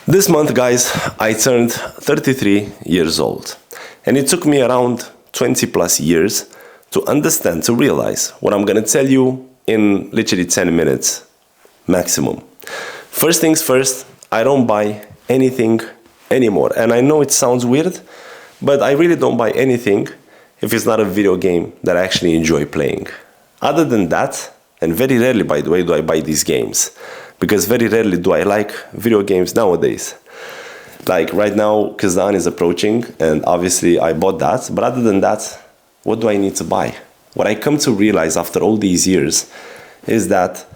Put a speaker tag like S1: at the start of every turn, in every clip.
S1: This month, guys, I turned 33 years old. And it took me around 20 plus years to understand, to realize what I'm gonna tell you in literally 10 minutes maximum. First things first, I don't buy anything anymore. And I know it sounds weird, but I really don't buy anything if it's not a video game that I actually enjoy playing. Other than that, and very rarely, by the way, do I buy these games. Because very rarely do I like video games nowadays. Like right now, Kazan is approaching, and obviously I bought that. But other than that, what do I need to buy? What I come to realize after all these years is that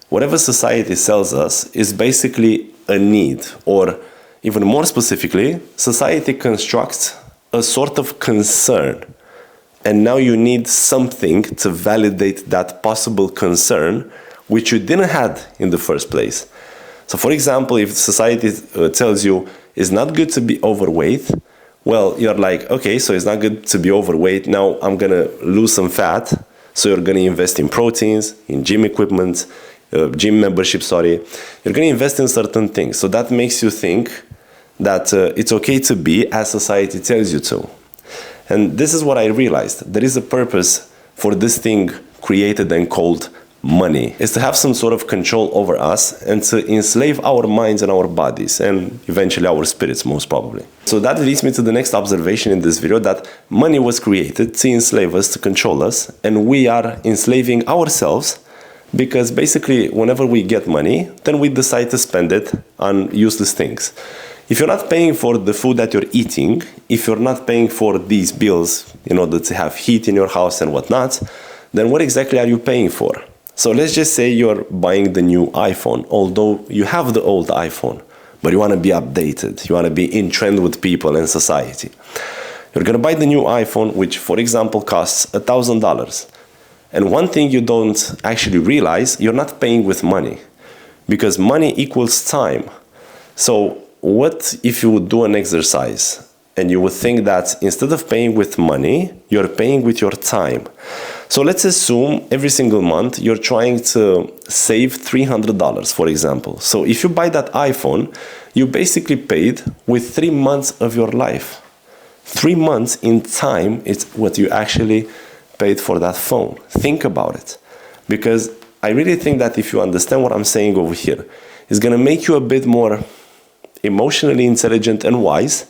S1: whatever society sells us is basically a need, or even more specifically, society constructs a sort of concern. And now you need something to validate that possible concern, which you didn't have in the first place. So for example, if society tells you it's not good to be overweight, well, you're like, okay, so it's not good to be overweight, now I'm gonna lose some fat, so you're gonna invest in proteins, in gym equipment, gym membership, you're gonna invest in certain things. So that makes you think that it's okay to be as society tells you to. And this is what I realized. There is a purpose for this thing created and called money. Is to have some sort of control over us and to enslave our minds and our bodies and eventually our spirits, most probably. So that leads me to the next observation in this video, that money was created to enslave us, to control us, and we are enslaving ourselves because basically whenever we get money, then we decide to spend it on useless things. If you're not paying for the food that you're eating, if you're not paying for these bills in order to have heat in your house and whatnot, then what exactly are you paying for? So let's just say you're buying the new iPhone, although you have the old iPhone, but you want to be updated, you want to be in trend with people and society. You're going to buy the new iPhone, which for example costs $1,000. And one thing you don't actually realize, you're not paying with money, because money equals time. So what if you would do an exercise and you would think that instead of paying with money, you're paying with your time? So let's assume every single month you're trying to save $300, for example. So if you buy that iPhone, you basically paid with 3 months of your life. 3 months in time is what you actually paid for that phone. Think about it. Because I really think that if you understand what I'm saying over here, it's going to make you a bit more emotionally intelligent and wise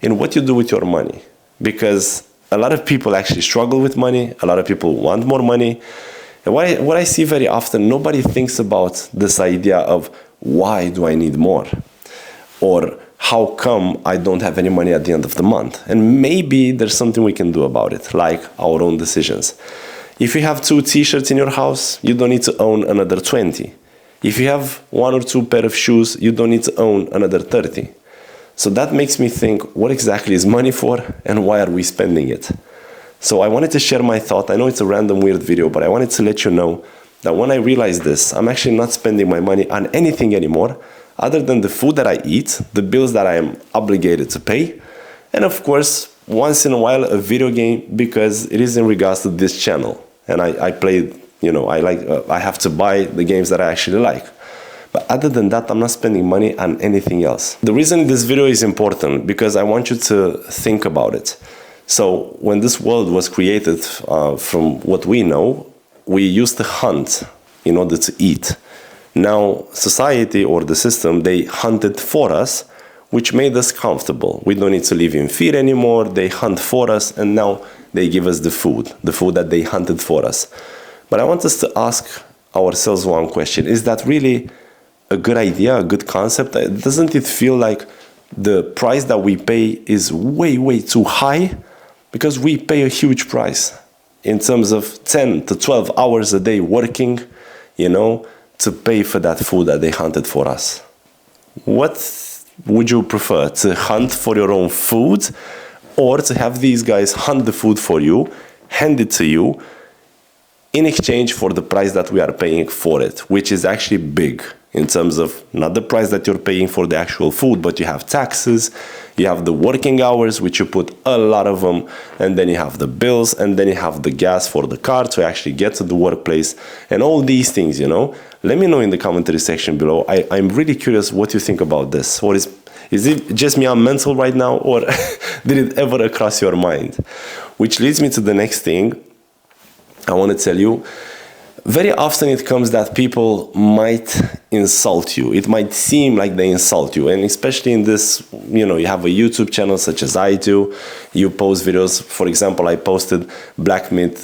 S1: in what you do with your money. Because a lot of people actually struggle with money. A lot of people want more money. And what I see very often, nobody thinks about this idea of why do I need more? Or how come I don't have any money at the end of the month? And maybe there's something we can do about it, like our own decisions. If you have 2 t-shirts in your house, you don't need to own another 20. If you have 1 or 2 pair of shoes, you don't need to own another 30. So that makes me think, what exactly is money for and why are we spending it? So I wanted to share my thought. I know it's a random weird video, but I wanted to let you know that when I realized this, I'm actually not spending my money on anything anymore other than the food that I eat, the bills that I am obligated to pay, and of course, once in a while, a video game because it is in regards to this channel. And I played, I have to buy the games that I actually like. But other than that, I'm not spending money on anything else. The reason this video is important, because I want you to think about it. So when this world was created, from what we know, we used to hunt in order to eat. Now, society or the system, they hunted for us, which made us comfortable. We don't need to live in fear anymore. They hunt for us, and now they give us the food that they hunted for us. But I want us to ask ourselves one question. Is that really a good idea, a good concept? Doesn't it feel like the price that we pay is way, way too high? Because we pay a huge price in terms of 10 to 12 hours a day working, to pay for that food that they hunted for us. What would you prefer, to hunt for your own food or to have these guys hunt the food for you, hand it to you, in exchange for the price that we are paying for it, which is actually big in terms of not the price that you're paying for the actual food, but you have taxes, you have the working hours, which you put a lot of them, and then you have the bills, and then you have the gas for the car to actually get to the workplace, and all these things, Let me know in the commentary section below. I'm really curious what you think about this. Is it just me, I'm mental right now, or did it ever cross your mind? Which leads me to the next thing I want to tell you. Very often it comes that people might insult you. It might seem like they insult you. And especially in this, you have a YouTube channel such as I do. You post videos. For example, I posted Black Myth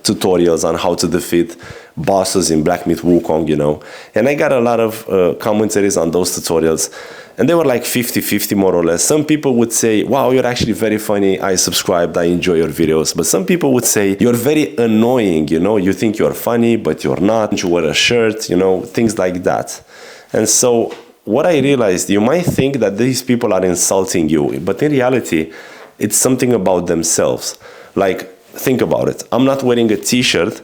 S1: tutorials on how to defeat bosses in Black Myth Wukong, And I got a lot of commentaries on those tutorials. And they were like 50-50 more or less. Some people would say, wow, you're actually very funny. I subscribed. I enjoy your videos. But some people would say, you're very annoying. You think you're funny, but you're not. You wear a shirt, things like that. And so what I realized, you might think that these people are insulting you. But in reality, it's something about themselves. Like, think about it. I'm not wearing a t-shirt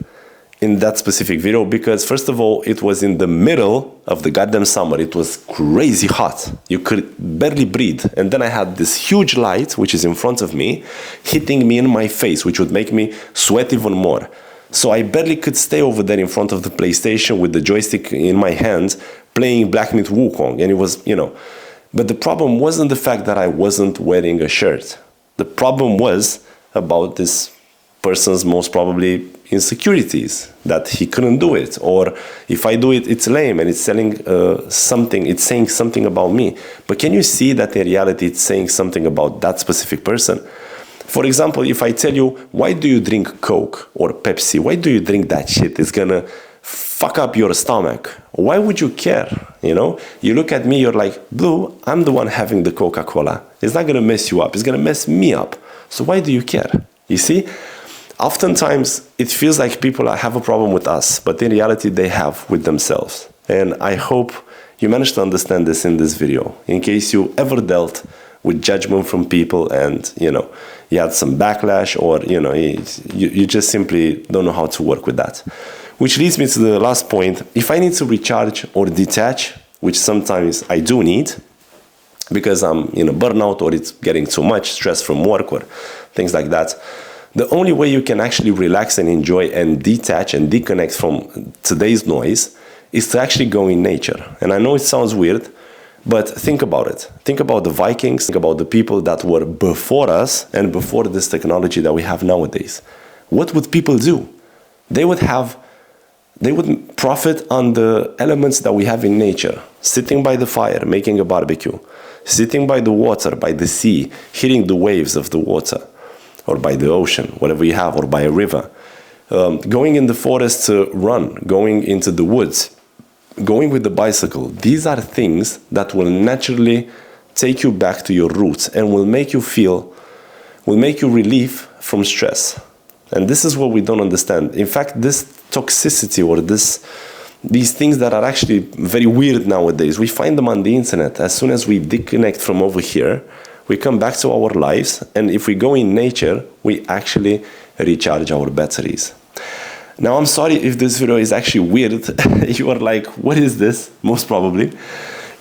S1: in that specific video because, first of all, it was in the middle of the goddamn summer. It was crazy hot. You could barely breathe. And then I had this huge light, which is in front of me, hitting me in my face, which would make me sweat even more. So I barely could stay over there in front of the PlayStation with the joystick in my hand, playing Black Myth Wukong. And it was, But the problem wasn't the fact that I wasn't wearing a shirt. The problem was about this person's most probably insecurities, that he couldn't do it, or if I do it, it's lame and it's saying something about me. But can you see that in reality it's saying something about that specific person? For example, if I tell you, why do you drink Coke or Pepsi? Why do you drink that shit? It's gonna fuck up your stomach. Why would you care? You look at me, you're like, Blue, I'm the one having the Coca-Cola. It's not gonna mess you up. It's gonna mess me up. So why do you care? You see? Oftentimes, it feels like people have a problem with us, but in reality, they have with themselves. And I hope you managed to understand this in this video, in case you ever dealt with judgment from people and, you had some backlash, or, you just simply don't know how to work with that. Which leads me to the last point. If I need to recharge or detach, which sometimes I do need, because I'm in a burnout or it's getting too much stress from work or things like that, the only way you can actually relax and enjoy and detach and disconnect from today's noise is to actually go in nature. And I know it sounds weird, but think about it. Think about the Vikings, think about the people that were before us and before this technology that we have nowadays. What would people do? They would profit on the elements that we have in nature. Sitting by the fire, making a barbecue. Sitting by the water, by the sea, hearing the waves of the water. Or by the ocean, whatever you have, or by a river. Going in the forest to run, going into the woods, going with the bicycle. These are things that will naturally take you back to your roots and will make you relief from stress. And this is what we don't understand. In fact, this toxicity or these things that are actually very weird nowadays, we find them on the internet. As soon as we disconnect from over here, we come back to our lives, and if we go in nature, we actually recharge our batteries. Now, I'm sorry if this video is actually weird. You are like, what is this? Most probably.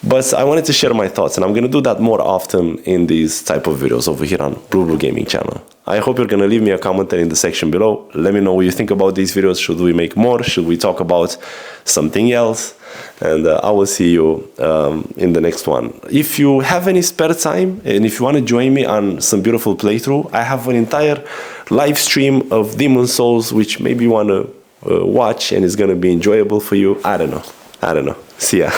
S1: But I wanted to share my thoughts, and I'm going to do that more often in these type of videos over here on BluBlu Gaming channel. I hope you're going to leave me a comment in the section below. Let me know what you think about these videos. Should we make more? Should we talk about something else? And I will see you in the next one. If you have any spare time, and if you want to join me on some beautiful playthrough, I have an entire live stream of Demon Souls, which maybe you want to watch, and it's going to be enjoyable for you. I don't know. See ya.